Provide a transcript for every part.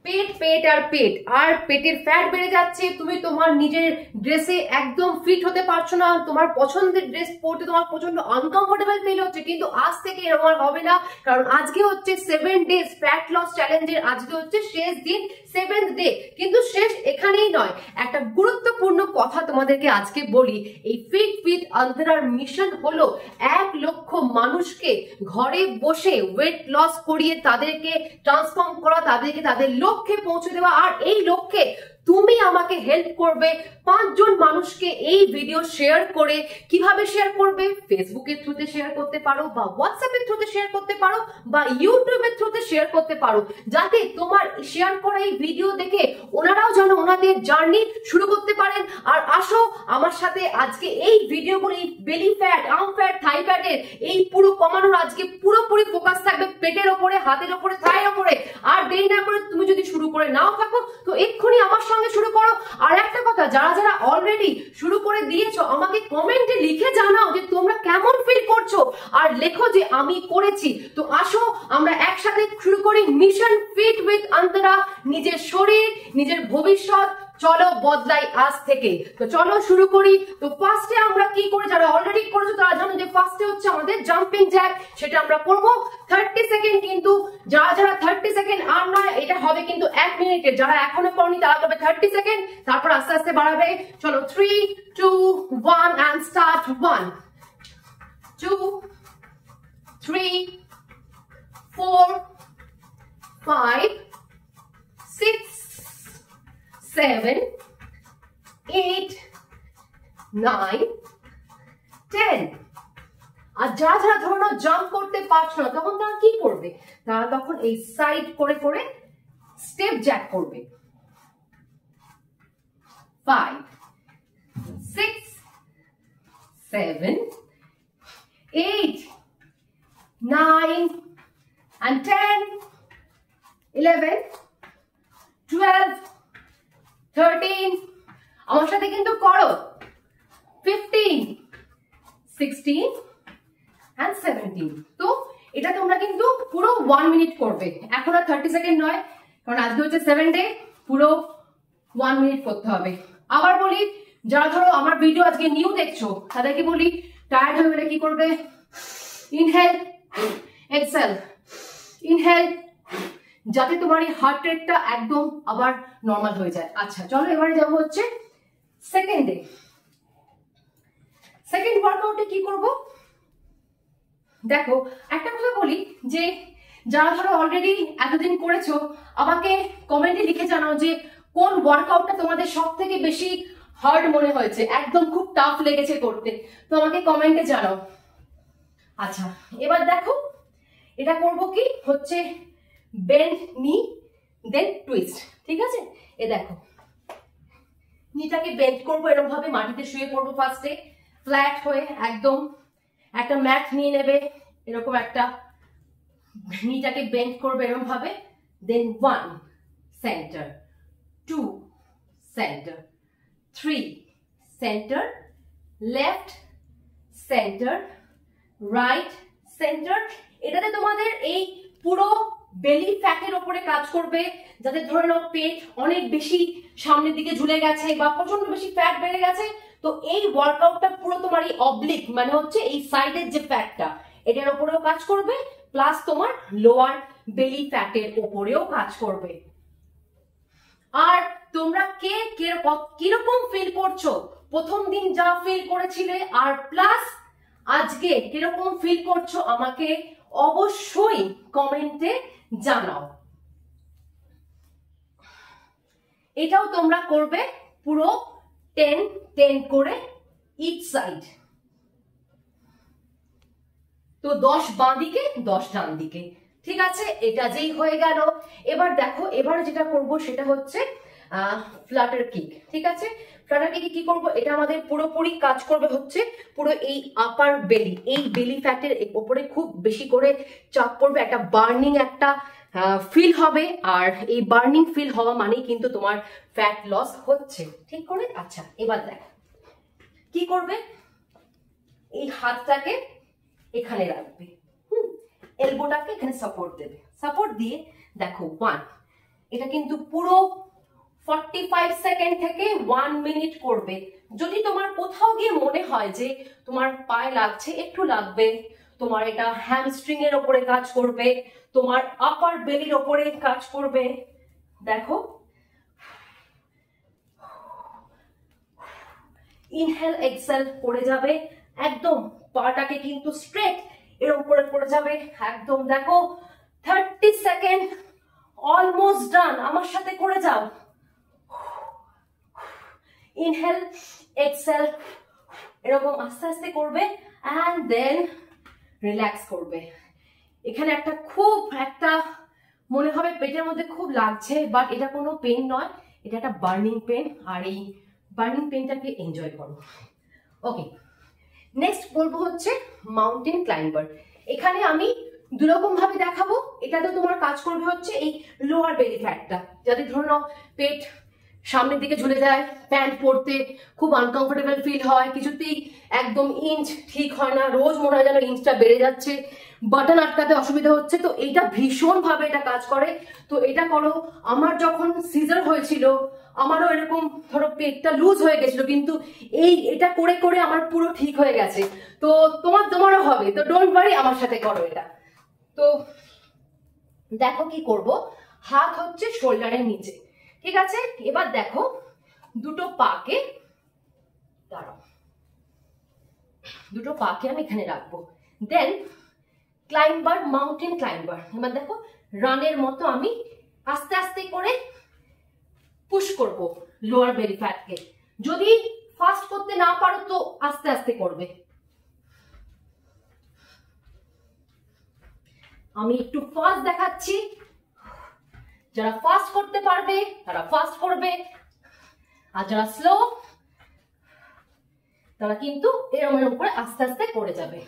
পেট পেট আর পেট, আর পেটের ফ্যাট বেড়ে যাচ্ছে, তুমি তোমার নিজের ড্রেসে একদম ফিট হতে পারছো না, তোমার পছন্দের ড্রেস পরতে তোমার প্রচন্ড আনকমফোর্টেবল ফিল হচ্ছে। কিন্তু আজ থেকে এরকম আর হবে না, কারণ আজকে হচ্ছে 7 ডেজ ফ্যাট লস চ্যালেঞ্জের, আজকে হচ্ছে শেষ দিন, 7th ডে। কিন্তু শেষ এখানেই নয়, একটা গুরুত্বপূর্ণ কথা তোমাদেরকে আজকে বলি। এই ফিট উইথ অন্তরার মিশন হলো 1 লক্ষ মানুষকে ঘরে বসে ওয়েট লস করিয়ে তাদেরকে ট্রান্সফর্ম করা, তাদেরকে তাদের লক্ষ্যে পৌঁছে দেওয়া। আর এই লক্ষ্যে তুমি আমাকে হেল্প করবে 5 জন মানুষকে এই ভিডিও শেয়ার করে। কিভাবে শেয়ার করবে? ফেসবুকের থ্রুতে শেয়ার করতে পারো, বা হোয়াটসঅ্যাপের থ্রুতে শেয়ার করতে পারো, বা ইউটিউবের থ্রুতে শেয়ার করতে পারো, যাতে তোমার শেয়ার করা এই ভিডিও দেখে ওনারাও যেন ওনাদের জার্নি শুরু করতে পারেন। আর আসো আমার সাথে আজকে এই ভিডিওগুলো, এই বেলি ফ্যাট, আর্ম ফ্যাট, থাই ফ্যাটের এই পুরো কমানোর আজকে পুরোপুরি ফোকাস থাকবে পেটের ওপরে, হাতের ওপরে, থাইয়ের ওপরে। আর দেরি না করে তুমি যদি শুরু করে নাও থাকো তো এক্ষুনি আমার সঙ্গে শুরু করো। আর একটা কথা, যারা যারা অলরেডি শুরু করে দিয়েছো আমাকে কমেন্টে লিখে জানাও যে তোমরা কেমন ফিল করছো, আর লেখো যে আমি করেছি। তো আসো আমরা একসাথে শুরু করি মিশন ফিট উইথ অন্তরা। নিজের শরীর, নিজের ভবিষ্যৎ চলো বদলাই আজ থেকে। তো চলো শুরু করি। তো ফার্স্টে আমরা কি করি, যারা অলরেডি করেছো তারা জানো যে ফার্স্টে হচ্ছে আমাদের জাম্পিং জ্যাক, সেটা আমরা করব 30 সেকেন্ড। কিন্তু যারা যারা 30 সেকেন্ড আর নয়, এটা হবে কিন্তু 1 মিনিটের। যারা এখনো করনি তারা করবে 30 সেকেন্ড, তারপর আস্তে আস্তে বাড়াবে। চলো 3 2 1 and start। 1 2 3 4 5 6 7 8 9 10। আর যারা যারা ধরো জাম্প করতে পারছো না, তখন তারা কি করবে? তারা তখন এই সাইড করে করে স্টেপ জ্যাক করবে। 5 6 7 8 9 and 10 11 12 13, আমার সাথে কিন্তু করো, 15 16 and 17। তো এটা তোমরা কিন্তু পুরো 1 মিনিট করবে, এখন আর 30 সেকেন্ড নয়, কারণ আজকে হচ্ছে 7 ডে, পুরো 1 মিনিট করতে হবে। আবার বলি, যারা ধরো আমার ভিডিও আজকে নিউ দেখছো তাদেরকে বলি, টায়ার্ড হয়ে গেলে কি করবে? ইনহেল এক্সেল, ইনহেল, যাতে তোমার এই হার্ট রেটটা একদম আবার নর্মাল হয়ে যায়। আচ্ছা চলো এবারে যাবো হচ্ছে সেকেন্ড ডে। সেকেন্ড ওয়ার্কআউটে কি করব দেখো, একটা কথা বলি যে যারা ধরো অলরেডি এতদিন করেছো, আমাকে কমেন্টে লিখে জানাও যে কোন ওয়ার্কআউটটা তোমাদের সব থেকে বেশি হার্ড মনে হয়েছে, একদম খুব টাফ লেগেছে করতে। তো আমাকে কমেন্টে জানাও। আচ্ছা এবার দেখো, এটা করব কি হচ্ছে বেন্ড নি দেন টুইস্ট, ঠিক আছে? এ দেখো, নিটাকে বেন্ড করবো এরকম ভাবে, মাটিতে শুয়ে পড়বো ফার্স্টে, ফ্ল্যাট হয়ে একদম। একটা ম্যাট নিয়ে নেবে, এরকম একটা, নিটাকে বেন্ড করবে এরকম ভাবে। দেন 1 centre, 2 centre, 3 centre, left centre, right centre. এটাতে তোমাদের এই পুরো বেলি ফ্যাটের উপরে কাজ করবে, যাতে ধরে নাও পেট অনেক বেশি সামনের দিকে ঝুলে গেছে বা প্রচন্ড বেশি ফ্যাট বেড়ে গেছে। তো এই ওয়ার্কআউটটা পুরো তোমার এই অবলিক, মানে হচ্ছে এই সাইডের যে ফ্যাটটা, এটার উপরেও কাজ করবে, প্লাস তোমার লোয়ার বেলি ফ্যাটের উপরেও কাজ করবে। আর তোমরা কে কিরকম ফিল করছো, প্রথম দিন যা ফিল করেছিলে আর প্লাস আজকে কিরকম ফিল করছো, আমাকে অবশ্যই কমেন্টে জানাও। এটাও তোমরা করবে পুরো 10 10 করে ইচ সাইড। তো 10 বাঁ দিকে 10 ডান দিকে, ঠিক আছে? এটা যেই হয়ে গেল, এবার দেখো এবার যেটা করব সেটা হচ্ছে ফ্লাটার কিক, ঠিক আছে? ফ্লাটার কিকে কি করব, এটা আমাদের পুরোপুরি কাজ করবে হচ্ছে পুরো এই আপার বেলি, এই বেলি ফ্যাটের উপরে খুব বেশি করে চাপ পড়বে, একটা বার্নিং একটা ফিল হবে। আর এই বার্নিং ফিল হওয়া মানেই কিন্তু তোমার ফ্যাট লস হচ্ছে, ঠিক করে? আচ্ছা এবার দেখো কি করবে, এই হাতটাকে এখানে রাখবে, এলবোটাকে এখানে সাপোর্ট দেবে, সাপোর্ট দিয়ে দেখো 1, এটা কিন্তু পুরো 45 সেকেন্ড থেকে 1 মিনিট করবে। যদি তোমার কোথাও গিয়ে মনে হয় যে তোমার পায়ে লাগছে, একটু লাগবে, তোমার এটা হ্যামস্ট্রিং এর ওপরে কাজ করবে, তোমার আপার বেলির ওপরে কাজ করবে। দেখো, ইনহেল এক্সেল করে যাবে, একদম পাটাকে কিন্তু স্ট্রেট এর উপরে করে যাবে একদম। দেখো 30 সেকেন্ড অলমোস্ট ডান, আমার সাথে করে যাও। ইনহেল এক্সেল এরকম আস্তে আস্তে করবে অ্যান্ড দেন রিল্যাক্স করবে। এখানে একটা মনে হবে পেটের মধ্যে খুব লাগছে, বাট এটা কোনো পেন নয়, এটা একটা বার্নিং পেন, আর এই বার্নিং পেনটাকে এনজয় করো। ওকে, নেক্সট বলবো হচ্ছে মাউন্টেন ক্লাইম্বার। এখানে আমি দুরকম ভাবে দেখাবো। এটাতে তোমার কাজ করবে হচ্ছে এই লোয়ার বেলি ফ্যাটটা, যাতে ধরে নাও পেট সামনের দিকে ঝুলে যায়, প্যান্ট পরতে খুব আনকমফোর্টেবল ফিল হয়, কিছুতেই একদম ইঞ্চ ঠিক হয় না, রোজ মনে হয় যেন ইঞ্চটা বেড়ে যাচ্ছে, বাটন আটকাতে অসুবিধা হচ্ছে। তো এইটা ভীষণ ভাবে এটা কাজ করে। তো এটা করো। আমার যখন সিজার হয়েছিল আমারও এরকম ধরো পেটটা লুজ হয়ে গেছিল, কিন্তু এটা করে করে আমার পুরো ঠিক হয়ে গেছে। তো তোমারও হবে, তো ডোন্ট ওয়ারি, আমার সাথে করো এটা। তো দেখো কি করব, হাত হচ্ছে শোল্ডারের নিচে, ঠিক আছে? এবার দেখো দুটো পাকে দাঁড়াও, দুটো পাকে আমি এখানে রাখবো। দেন ক্লাইম্বার, মাউন্টেন ক্লাইম্বার। এবার দেখো রানের মতো আমি আস্তে আস্তে করে পুশ করব লোয়ার বেলি ফ্যাটকে। যদি ফাস্ট করতে না পারো তো আস্তে আস্তে করবে। আমি একটু ফাস্ট দেখাচ্ছি, যারা ফাস্ট করতে পারবে তারা ফাস্ট করবে, আর যারা স্লো তারা কিন্তু এরকম এরকম করে আস্তে আস্তে করে যাবে।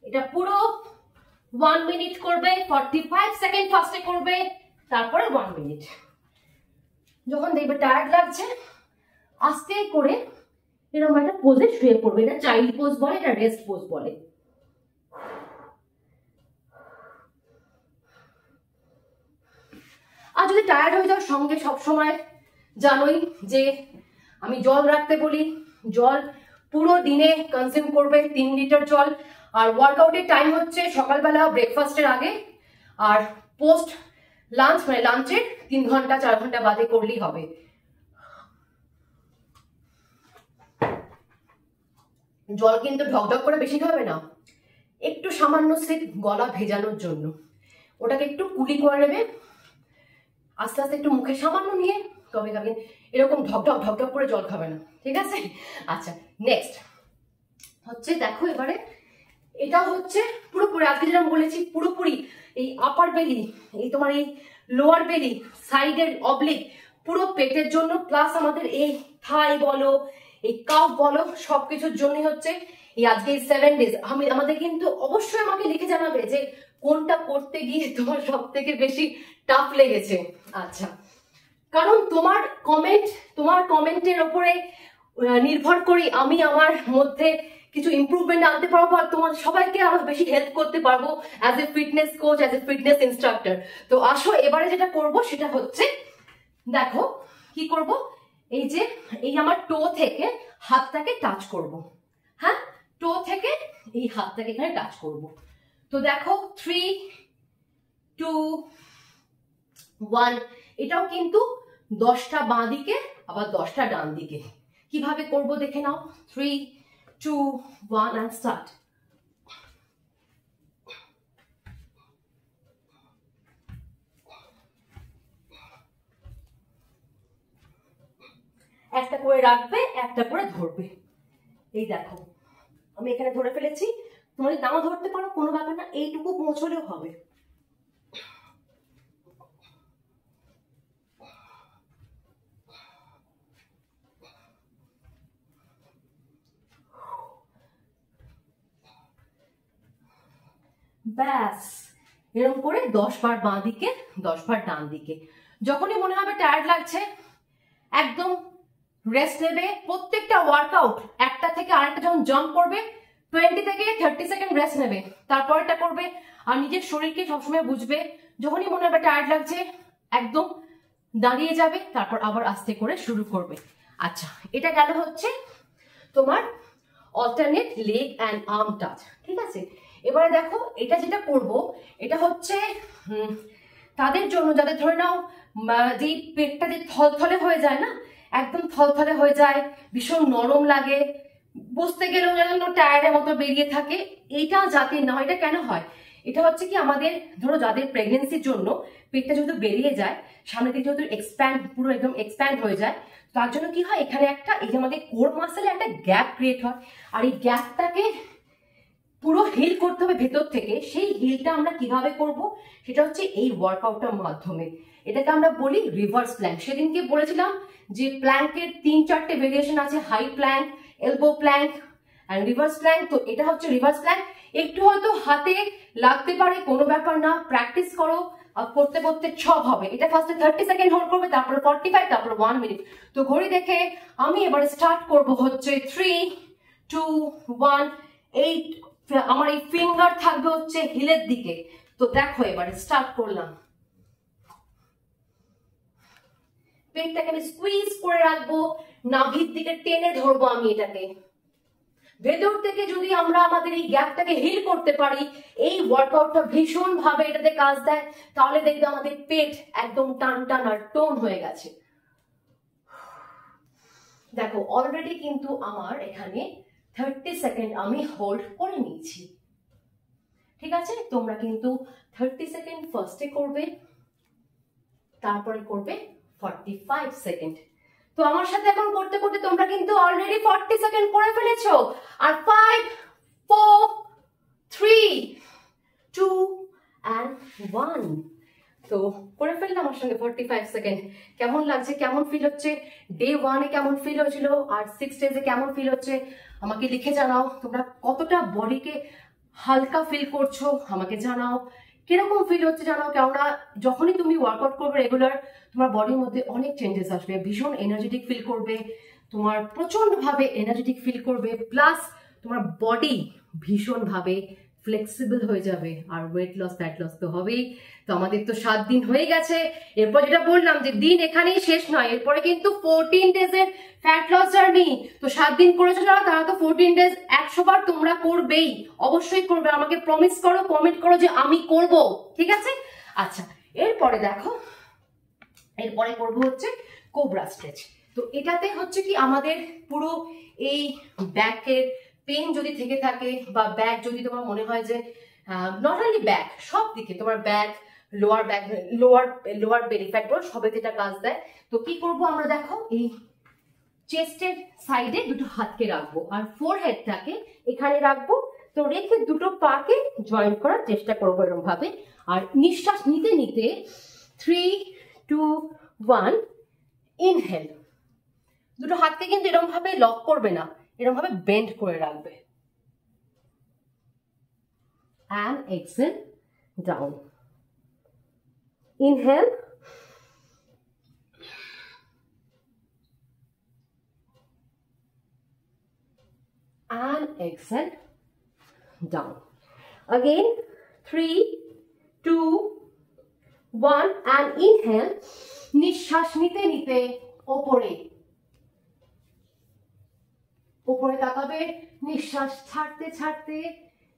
এটা পুরো 1 মিনিট করবে, 45 সেকেন্ড ফাস্টে করবে, তারপরে 1 মিনিট। যখন দেখবে টায়ার্ড লাগছে আস্তে করে এরকম একটা পোজে শুয়ে পড়বে। এটা চাইল্ড পোজ বলে, এটা রেস্ট পোজ বলে। আর যদি টায়ার্ড হয়ে যাও, সঙ্গে সবসময় জানোই যে আমি জল রাখতে বলি। জল পুরো দিনে কনজিউম করবে 3 লিটার জল। আর ওয়ার্কআউটের টাইম হচ্ছে সকালবেলা ব্রেকফাস্টের আগে, আর পোস্ট লাঞ্চ মানে লাঞ্চের 3 ঘন্টা 4 ঘন্টা বাদে করলেই হবে। জল কিন্তু ঢকঢক করে বেশি খাবে না, একটু সামান্য স্লিপ গলা ভেজানোর জন্য, ওটাকে একটু কুলি করে নেবে আস্তে আস্তে, একটু মুখে সামান্য নিয়ে তবে খাবেন। এরকম ঢকঢক ঢকঢক করে জল খাবে না, ঠিক আছে? আচ্ছা, নেক্সট হচ্ছে দেখো এবারে এটা হচ্ছে পুরোপুরি আজকে যেরকম বলেছি পুরোপুরি এই আপার বেলি, এই তোমার এই লোয়ার বেলি, সাইডের অবলিক, পুরো পেটের জন্য, প্লাস আমাদের এই থাই বলো, এই কাফ বলো, সবকিছুর জন্যই হচ্ছে এই আজকে এই 7 ডেজ। আমাদের কিন্তু অবশ্যই আমাকে লিখে জানাবে যে কোনটা করতে গিয়ে তোমার সব থেকে বেশি টাফ লেগেছে। আচ্ছা, কারণ তোমার কমেন্টের ওপরে নির্ভর করি আমি আমার মধ্যে কিছু ইমপ্রুভমেন্ট আনতে পারবো, আর তোমার সবাইকে আরো বেশি হেল্প করতে পারবো as a fitness coach, as a fitness instructor. তো আসো এবারে যেটা করব সেটা হচ্ছে দেখো কি করব, এই আমার টো থেকে হাতটাকে টাচ করব। হ্যাঁ, টো থেকে এই হাতটাকে এখানে টাচ করব। তো দেখো 3, 2, 1। এটাও কিন্তু 10টা বাঁ দিকে আবার 10টা ডান দিকে। কিভাবে করব দেখে নাও। 3, 2, 1 and start. একটা করে রাখবে, একটা করে ধরবে। এই দেখো আমি এখানে ধরে ফেলেছি, তোমরা যদি নাও ধরতে পারো কোনো ব্যাপার না, এইটুকু পৌঁছলেও হবে। ব্যাস, এরকম করে 10 বার বাঁ দিকে 10 বার ডান দিকে। যখনই মনে হবে টায়ার্ড লাগছে একদম রেস্ট নেবে। প্রত্যেকটা ওয়ার্কআউট একটা থেকে আরেকটা যখন জাম্প করবে 20 থেকে 30 সেকেন্ড রেস্ট নেবে, তারপর এটা করবে। আর নিজের শরীরকে সবসময় বুঝবে, যখনই মনে হবে টায়ার্ড লাগছে একদম দাঁড়িয়ে যাবে, তারপর আবার আস্তে করে শুরু করবে। আচ্ছা, এটা গেল হচ্ছে তোমার alternate leg and arm touch, ঠিক আছে। এবারে দেখো এটা যেটা করব, এটা হচ্ছে তাদের জন্য যাদের ধরে নাও যে পেটটা যে থলথলে হয়ে যায় না, একদম থলথলে হয়ে যায়, ভীষণ নরম লাগে, বসতে গেলেও যেন টায়ারের মতো বেরিয়ে থাকে, এইটা যাতে না হয়। এটা কেন হয়? এটা হচ্ছে কি আমাদের ধরো যাদের প্রেগনেন্সির জন্য পেটটা যেহেতু বেরিয়ে যায়, সামনে থেকে যেহেতু এক্সপ্যান্ড, পুরো একদম এক্সপ্যান্ড হয়ে যায়, তার জন্য কি হয়, এখানে একটা এই যে আমাদের কোর মাসেলে একটা গ্যাপ ক্রিয়েট হয়। আর এই গ্যাপটাকে পুরো হিল করতে হবে ভেতর থেকে। সেই হিলটা আমরা কিভাবে করব, সেটা হচ্ছে এই ওয়ার্কআউটটার মাধ্যমে। এটাকে আমরা বলি রিভার্স প্ল্যাঙ্ক। সেদিনকে বলেছিলাম যে প্ল্যাঙ্কের 3-4টে ভেরিয়েশন আছে, high plank, elbow plank and reverse plank. তো এটা হচ্ছে রিভার্স প্ল্যাঙ্ক। একটু হয়তো হাতে লাগতে পারে, কোনো ব্যাপার না, প্র্যাকটিস করো, করতে করতে সব হবে। এটা ফার্স্টে 30 সেকেন্ড হোল্ড করবে, তারপরে 45, তারপরে 1 মিনিট। তো ঘড়ি দেখে আমি এবারে স্টার্ট করব হচ্ছে 3, 2, 1, 8। আমার এই ফিঙ্গার থাকবে হচ্ছে হিলের দিকে। তো দেখো এবারে স্টার্ট করলাম। পেটটাকে আমি স্কুইজ করে রাখবো, নাভির দিকে টেনে ধরবো আমি এটাকে। ভেতর থেকে যদি আমরা আমাদের এই গ্যাপটাকে হিল করতে পারি, এই ওয়ার্কআউটটা ভীষণ ভাবে এটাতে কাজ দেয়, তাহলে দেখবে আমাদের পেট একদম টান টান আর টোন হয়ে গেছে। দেখো অলরেডি কিন্তু আমার এখানে 30 সেকেন্ড আমি হোল্ড করে নিয়েছি, ঠিক আছে। তোমরা কিন্তু 30 সেকেন্ড ফার্স্টে করবে, তারপরে করবে 45 সেকেন্ড। তো আমার সাথে এখন করতে করতে তোমরা কিন্তু অলরেডি 40 সেকেন্ড করে ফেলেছো। আর 5, 4, 3, 2 and 1। তো করে ফেললাম আমার সঙ্গে 45 সেকেন্ড। কেমন লাগছে, কেমন ফিল হচ্ছে? ডে 1-এ কেমন ফিল হয়েছিল আর 6 ডেজে কেমন ফিল হচ্ছে আমাকে লিখে জানাও। তোমরা কতটা বডিকে হালকা ফিল করছো আমাকে জানাও, কিরকম ফিল হচ্ছে জানাও। কেননা যখনই তুমি ওয়ার্কআউট করবে রেগুলার, তোমার বডির মধ্যে অনেক চেঞ্জেস আসবে, ভীষণ এনার্জেটিক ফিল করবে, তোমার প্রচন্ড ভাবে এনার্জেটিক ফিল করবে, প্লাস তোমার বডি ভীষণ ভাবে ফ্লেক্সিবল হয়ে যাবে। আর ওয়েট লস, ফ্যাট লস তো হবেই। তো আমাদের তো 7 দিন হয়ে গেছে। এরপর যেটা বললাম যে দিন এখানেই শেষ নয়, এরপরে কিন্তু 14 ডেজের ফ্যাট লস জার্নি। তো 7 দিন করেছো যারা, তারা তো 14 ডেজ 100 বার তোমরা করবেই, অবশ্যই করবে। আমাকে প্রমিস করো, কমেন্ট করো যে আমি করব, ঠিক আছে। আচ্ছা, এরপরে দেখো, এরপরে করবো হচ্ছে কোবরা স্ট্রেচ। তো এটাতে হচ্ছে কি আমাদের পুরো এই ব্যাকের পেন যদি থেকে থাকে, বা ব্যাক যদি তোমার মনে হয় যে নট অনলি ব্যাক, সব দিকে তোমার back, lower back, lower belly fat বলো, সবেতে এটা কাজ দেয়। তো কি করব আমরা, দেখো এই চেস্টের সাইডে দুটো হাতকে রাখবো আর ফোরহেডটাকে এখানে রাখবো। তো রেখে দুটো পাকে জয়েন্ট করার চেষ্টা করবো এরকম ভাবে। আর নিঃশ্বাস নিতে নিতে 3, 2, 1 ইনহেল। দুটো হাতকে কিন্তু এরকম ভাবে লক করবে না, এরকম ভাবে বেন্ড করে রাখবে। and exhale down. Inhale and exhale down. Again 3, 2, 1 and inhale. নিঃশ্বাস নিতে নিতে ওপরে ওপরে তাকাবে, নিঃশ্বাস ছাড়তে ছাড়তে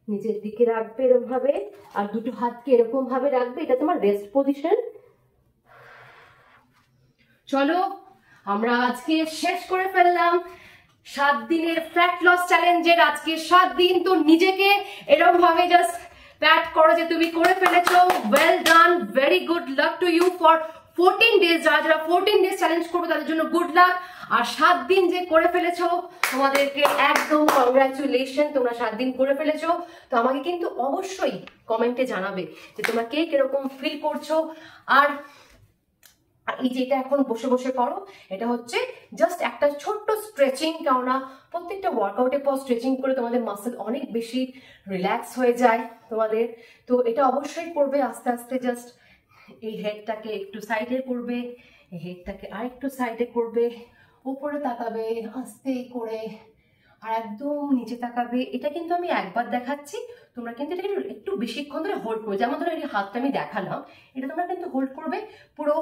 নিচের দিকে রাখবে এরকম ভাবে। আর দুটো হাতকে এরকম ভাবে রাখবে, এটা তোমার রেস্ট পজিশন। চলো আমরা আজকে শেষ করে ফেললাম 7 দিনের ফ্যাট লস চ্যালেঞ্জের আজকে 7 দিন। তো নিজেকে এরকম ভাবে জাস্ট প্যাট করো যে তুমি করে ফেলেছো। Well done, very good luck to you for 14 days. যারা যারা 14 ডেজ চ্যালেঞ্জ করবে তাদের জন্য গুড লাক। আর 7 দিন যে করে ফেলেছো তোমাদেরকে একদম কংগ্রাচুলেশন, তোমরা 7 দিন করে ফেলেছো। তো আমাকে কিন্তু অবশ্যই কমেন্টে জানাবে যে তোমরা কে কিরকম ফিল করছো। আর এই যেটা এখন বসে বসে করো, এটা হচ্ছে জাস্ট একটা ছোট্ট স্ট্রেচিং। কেননা প্রত্যেকটা ওয়ার্কআউটের পর স্ট্রেচিং করে তোমাদের মাসেল অনেক বেশি রিল্যাক্স হয়ে যায় তোমাদের। তো এটা অবশ্যই করবে আস্তে আস্তে। জাস্ট এই হেডটাকে একটু সাইডে করবে, এই হেডটাকে আর একটু সাইডে করবে, উপরে তাকাবে আস্তে করে, আর একদম নিচে তাকাবে। এটা কিন্তু আমি একবার দেখাচ্ছি, তোমরা কিন্তু এটাকে একটু বেশিক্ষণ ধরে হোল্ড করবে। যেমন ধরো এই হাতটা আমি দেখালাম, এটা তোমরা কিন্তু হোল্ড করবে পুরো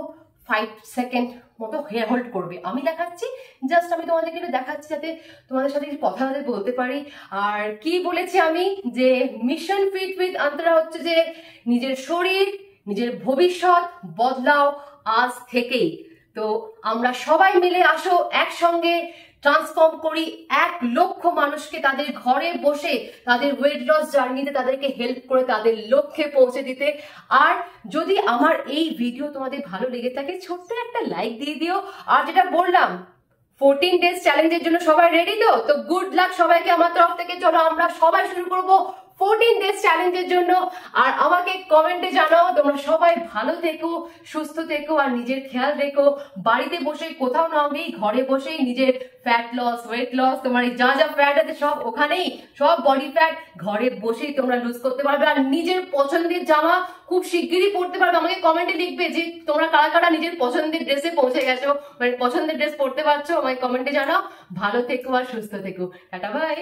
5 সেকেন্ড মতো হেয়ার হোল্ড করবে। আমি দেখাচ্ছি, জাস্ট আমি তোমাদেরকে এটা দেখাচ্ছি যাতে তোমাদের সাথে কিছু কথা বলতে পারি। আর কি বলেছি আমি, যে মিশন ফিট উইথ অন্তরা হচ্ছে যে নিজের শরীর, নিজের ভবিষ্যৎ বদলাও আজ থেকেই। তো আমরা সবাই মিলে আসো একসঙ্গে ট্রান্সফর্ম করি 1,00,000 মানুষকে, তাদের ঘরে বসে তাদের ওয়েট লস জার্নিতে তাদেরকে হেল্প করে তাদের লক্ষ্যে পৌঁছে দিতে। আর যদি আমার এই ভিডিও তোমাদের ভালো লেগে থাকে, ছোট্ট একটা লাইক দিয়ে দিও। আর যেটা বললাম 14 ডেজ চ্যালেঞ্জের জন্য সবাই রেডি তো? তো গুড লাক সবাইকে আমার তরফ থেকে। চলো আমরা সবাই শুরু করব 14 ডেজ চ্যালেঞ্জের জন্য। আর আমাকে কমেন্টে জানাও তোমরা সবাই ভালো থেকো, সুস্থ থেকো, আর নিজের খেয়াল রেখো। বাড়িতে বসে কোথাও না আমি ঘরে বসেই নিজের ফ্যাট লস, ওয়েট লস, তোমার যা যা ফ্যাট আছে সব ওখানেই, সব বডি ফ্যাট ঘরে বসেই তোমরা লুজ করতে পারবে। আর নিজের পছন্দের জামা খুব শিগগিরই পড়তে পারবে। আমাকে কমেন্টে লিখবে যে তোমরা কারা কারা নিজের পছন্দের ড্রেসে পৌঁছে গেছো, মানে পছন্দের ড্রেস পড়তে পারছো। আমাকে কমেন্টে জানাও। ভালো থেকো আর সুস্থ থেকো। Tata, by.